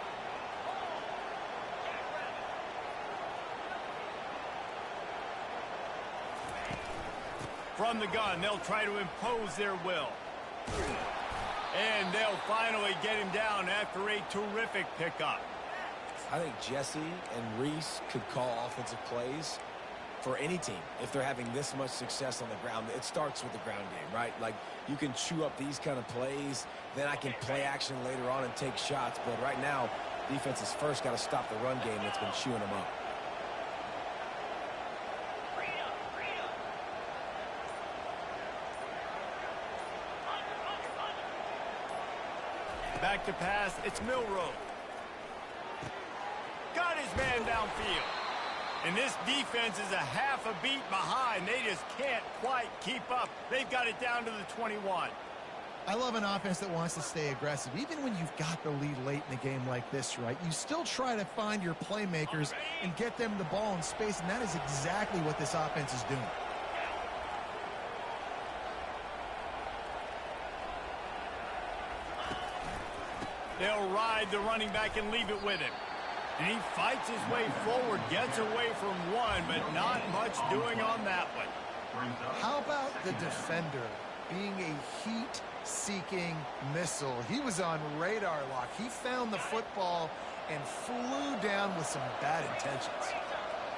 From the gun, they'll try to impose their will. And they'll finally get him down after a terrific pickup. I think Jesse and Reese could call offensive plays for any team if they're having this much success on the ground. It starts with the ground game, right? Like, you can chew up these kind of plays, then I can play action later on and take shots. But right now, defense has first got to stop the run game that's been chewing them up. Back to pass, it's Milrow. Got his man downfield. And this defense is a half a beat behind. They just can't quite keep up. They've got it down to the 21. I love an offense that wants to stay aggressive. Even when you've got the lead late in a game like this, right, you still try to find your playmakers and get them the ball in space, and that is exactly what this offense is doing. They'll ride the running back and leave it with him. And he fights his way forward, gets away from one, but not much doing on that one. How about the defender being a heat-seeking missile? He was on radar lock. He found the football and flew down with some bad intentions.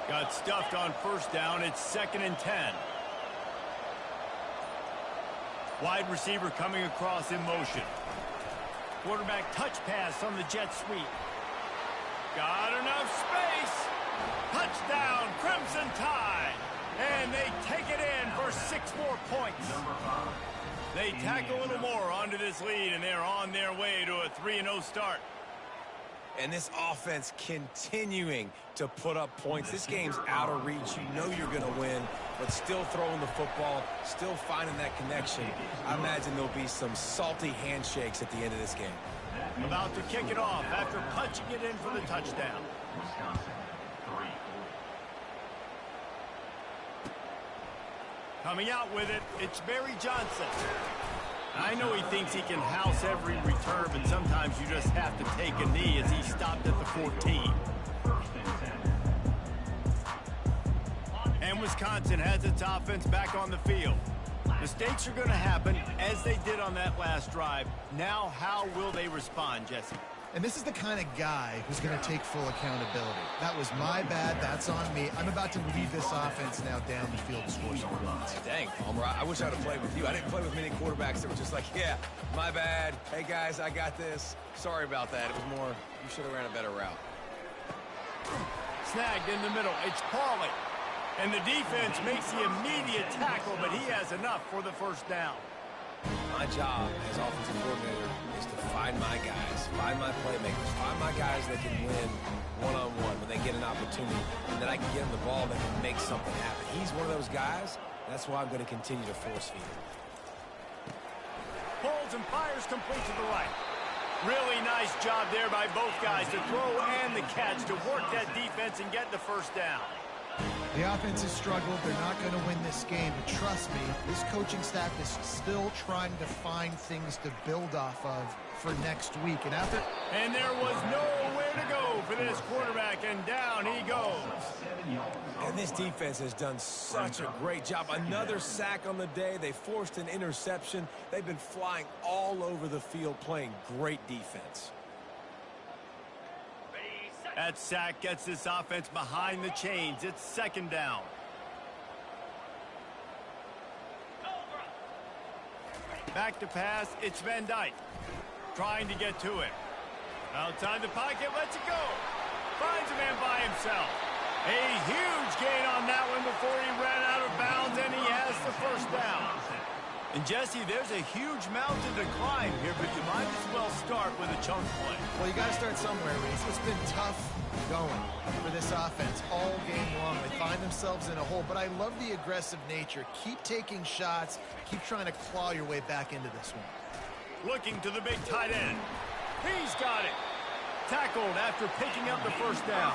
Got stuffed on first down. It's 2nd and 10. Wide receiver coming across in motion. Quarterback touch pass on the jet sweep. Got enough space. Touchdown, Crimson Tide. And they take it in for 6 more points. They tack a little more onto this lead, and they're on their way to a 3-0 start. And this offense continuing to put up points. This game's out of reach. You know you're going to win, but still throwing the football, still finding that connection. I imagine there'll be some salty handshakes at the end of this game. About to kick it off after punching it in for the touchdown. Wisconsin, 3. Coming out with it, it's Barry Johnson. I know he thinks he can house every return, but sometimes you just have to take a knee as he stopped at the 14. And Wisconsin has its offense back on the field. Mistakes are going to happen, as they did on that last drive. Now, how will they respond, Jesse? And this is the kind of guy who's going to take full accountability. That was my bad. That's on me. I'm about to lead this offense now down the field to score some runs. Dang, Palmer, I wish I'd have played with you. I didn't play with many quarterbacks that were just like, yeah, my bad. Hey, guys, I got this. Sorry about that. It was more, you should have ran a better route. Snagged in the middle. It's Pauly. And the defense makes the immediate tackle, but he has enough for the first down. My job as offensive coordinator is to find my guys, find my playmakers, find my guys that can win one-on-one when they get an opportunity, and then I can get them the ball that can make something happen. He's one of those guys. That's why I'm going to continue to force feed him. Pulls and fires complete to the right. Really nice job there by both guys to throw and the catch to work that defense and get the first down. The offense has struggled. They're not going to win this game. But trust me, this coaching staff is still trying to find things to build off of for next week. And there was nowhere to go for this quarterback, and down he goes. And this defense has done such a great job. Another sack on the day. They forced an interception. They've been flying all over the field playing great defense. That sack gets this offense behind the chains. It's 2nd down. Back to pass, it's Van Dyke. Trying to get to it. Outside the pocket, lets it go. Finds a man by himself. A huge gain on that one before he ran out of bounds, and he has the first down. And Jesse, there's a huge mountain to climb here, but you might as well start with a chunk play. Well, you got to start somewhere, Reese. It's been tough going for this offense all game long. They find themselves in a hole, but I love the aggressive nature. Keep taking shots. Keep trying to claw your way back into this one. Looking to the big tight end. He's got it. Tackled after picking up the first down.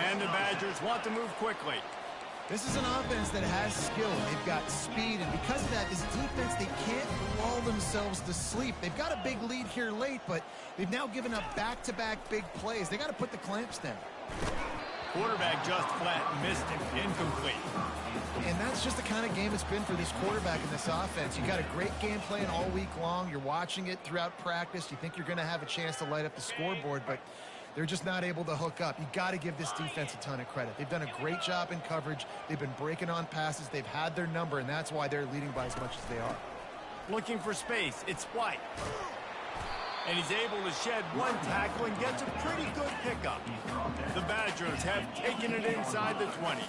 And the Badgers want to move quickly. This is an offense that has skill. They've got speed, and because of that, this defense, they can't lull themselves to sleep. They've got a big lead here late, but they've now given up back-to-back big plays. They got to put the clamps down. Quarterback just flat missed it. Incomplete. And that's just the kind of game it's been for this quarterback in this offense. You got a great game plan all week long. You're watching it throughout practice. You think you're going to have a chance to light up the scoreboard, but they're just not able to hook up. You got to give this defense a ton of credit. They've done a great job in coverage. They've been breaking on passes. They've had their number, and that's why they're leading by as much as they are. Looking for space. It's White. And he's able to shed one tackle and gets a pretty good pickup. The Badgers have taken it inside the 20.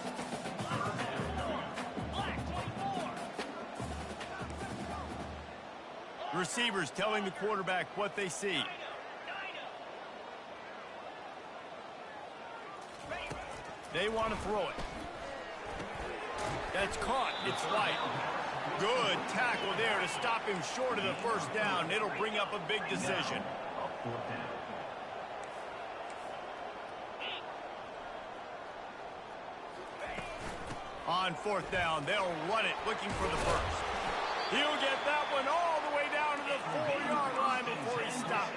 Receivers telling the quarterback what they see. They want to throw it. That's caught. It's White. Good tackle there to stop him short of the first down. It'll bring up a big decision. On fourth down, they'll run it looking for the first. He'll get that one all the way down to the 4-yard line before he stops.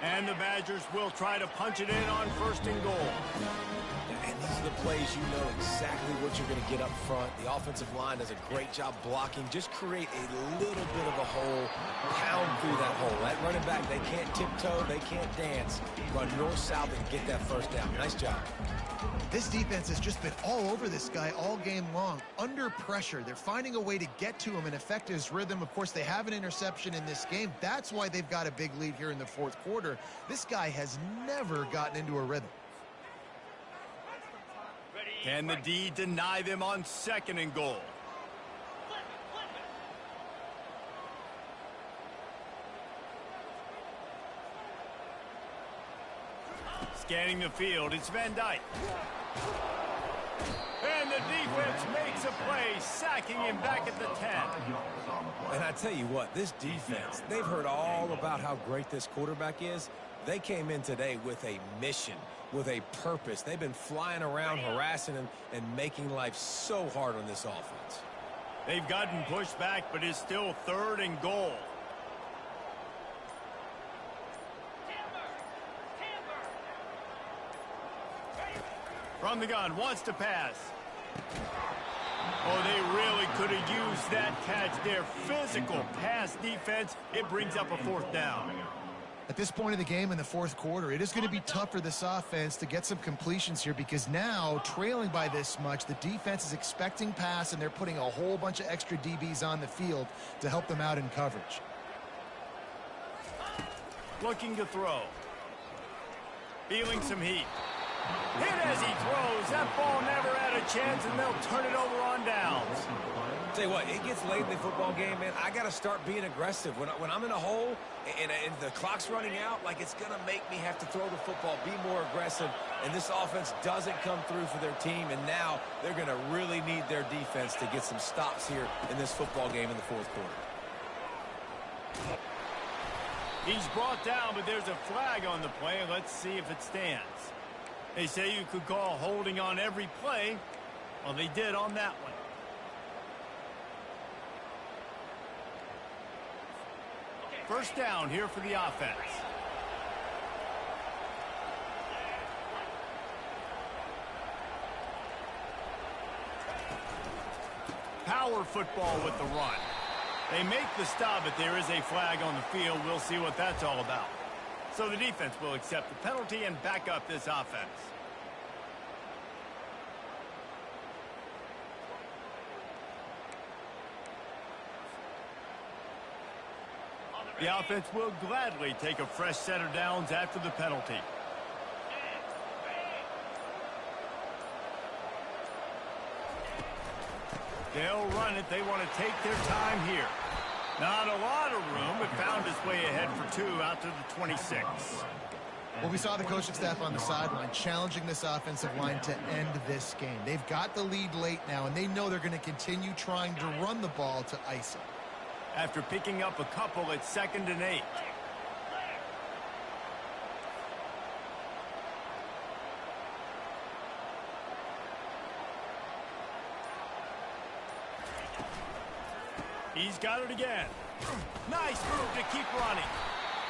And the Badgers will try to punch it in on first and goal. And these are the plays you know exactly what you're going to get up front. The offensive line does a great job blocking. Just create a little bit of a hole, pound through that hole. That running back, they can't tiptoe, they can't dance. Run north-south and get that first down. Nice job. This defense has just been all over this guy all game long. Under pressure, they're finding a way to get to him and affect his rhythm. Of course, they have an interception in this game. That's why they've got a big lead here in the fourth quarter. This guy has never gotten into a rhythm. Can the D deny them on second and goal? Scanning the field, it's Van Dyke. And the defense makes a play, sacking him back at the 10. And I tell you what, this defense, they've heard all about how great this quarterback is. They came in today with a mission, with a purpose. They've been flying around, harassing him, and making life so hard on this offense. They've gotten pushed back, but it's still third and goal. From the gun, wants to pass. Oh, they really could have used that catch there. Physical pass defense. It brings up a fourth down. At this point of the game in the fourth quarter, it is going to be tough for this offense to get some completions here because now, trailing by this much, the defense is expecting pass, and they're putting a whole bunch of extra DBs on the field to help them out in coverage. Looking to throw. Feeling some heat. Hit as he throws. That ball never had a chance, and they'll turn it over on downs. Tell you what, it gets late in the football game, man. I got to start being aggressive. When I'm in a hole and the clock's running out, like it's going to make me have to throw the football, be more aggressive, and this offense doesn't come through for their team, and now they're going to really need their defense to get some stops here in this football game in the fourth quarter. He's brought down, but there's a flag on the play. Let's see if it stands. They say you could call holding on every play. Well, they did on that one. First down here for the offense. Power football with the run. They make the stop, but there is a flag on the field. We'll see what that's all about. So the defense will accept the penalty and back up this offense. The offense will gladly take a fresh set of downs after the penalty. They'll run it. They want to take their time here. Not a lot of room, but found his way ahead for 2 out to the 26. Well, we saw the coaching staff on the sideline challenging this offensive line to end this game. They've got the lead late now, and they know they're going to continue trying to run the ball to ice it. After picking up a couple at 2nd and 8. He's got it again. Nice move to keep running.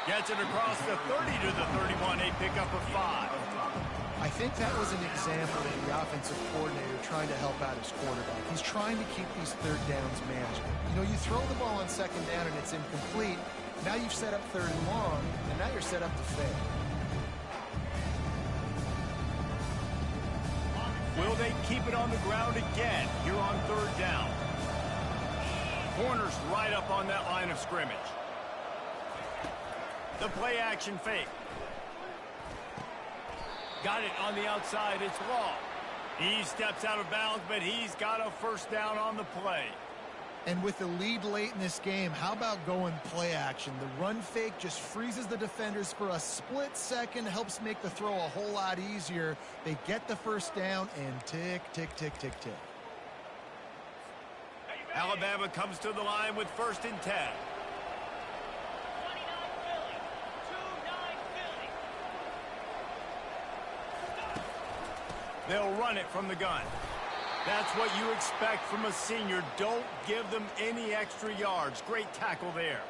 Gets it across the 30 to the 31, a pickup of 5. I think that was an example of the offensive coordinator trying to help out his quarterback. He's trying to keep these third downs manageable. You know, you throw the ball on 2nd down and it's incomplete. Now you've set up 3rd and long, and now you're set up to fail. Will they keep it on the ground again here on 3rd down? Corner's right up on that line of scrimmage. The play action fake. Got it on the outside. It's Law. He steps out of bounds, but he's got a 1st down on the play. And with the lead late in this game, how about going play action? The run fake just freezes the defenders for a split second, helps make the throw a whole lot easier. They get the 1st down, and tick, tick, tick, tick, tick. Alabama comes to the line with 1st and 10. They'll run it from the gun. That's what you expect from a senior. Don't give them any extra yards. Great tackle there.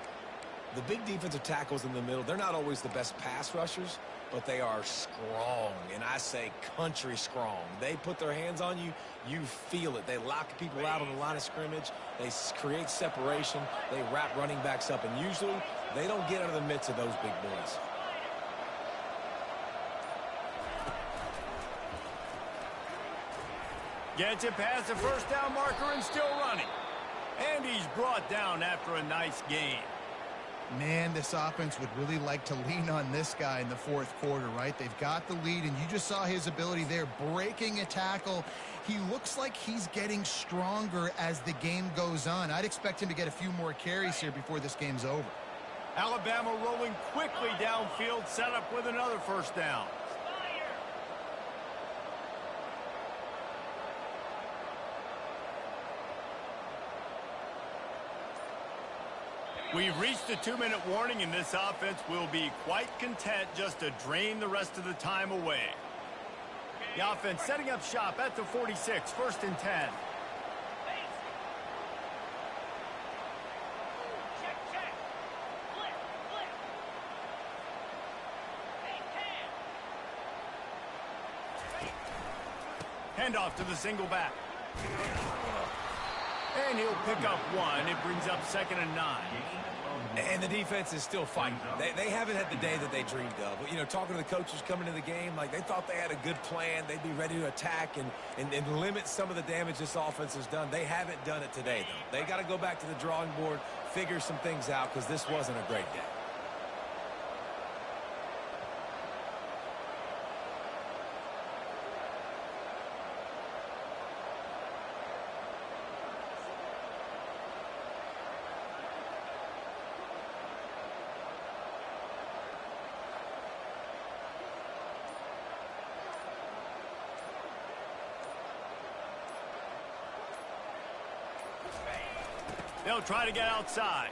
The big defensive tackles in the middle, they're not always the best pass rushers, but they are strong, and I say country strong. They put their hands on you, you feel it. They lock people out on the line of scrimmage. They create separation. They wrap running backs up, and usually they don't get out of the midst of those big boys. Gets it past the 1st down marker and still running. And he's brought down after a nice gain. Man, this offense would really like to lean on this guy in the 4th quarter, right? They've got the lead, and you just saw his ability there, breaking a tackle. He looks like he's getting stronger as the game goes on. I'd expect him to get a few more carries here before this game's over. Alabama rolling quickly downfield, set up with another 1st down. We've reached the 2-minute warning, and this offense will be quite content just to drain the rest of the time away. The offense setting up shop at the 46, 1st and 10. Handoff to the single back. And he'll pick up 1. It brings up 2nd and 9. And the defense is still fighting. They haven't had the day that they dreamed of. You know, talking to the coaches coming into the game, like they thought they had a good plan. They'd be ready to attack and limit some of the damage this offense has done. They haven't done it today, though. They got to go back to the drawing board, figure some things out, because this wasn't a great day. They'll try to get outside.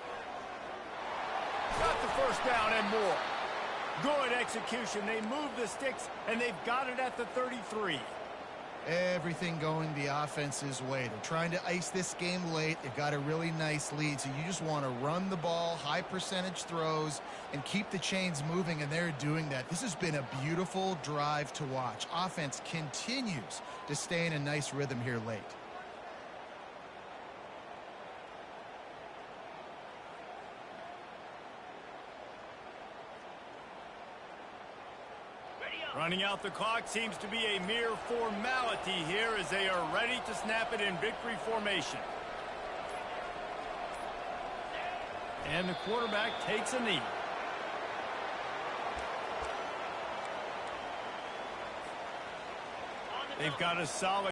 Got the 1st down and more. Good execution. They move the sticks, and they've got it at the 33. Everything going the offense's way. They're trying to ice this game late. They've got a really nice lead, so you just want to run the ball, high percentage throws, and keep the chains moving, and they're doing that. This has been a beautiful drive to watch. Offense continues to stay in a nice rhythm here late. Running out the clock seems to be a mere formality here as they are ready to snap it in victory formation. And the quarterback takes a knee. They've got a solid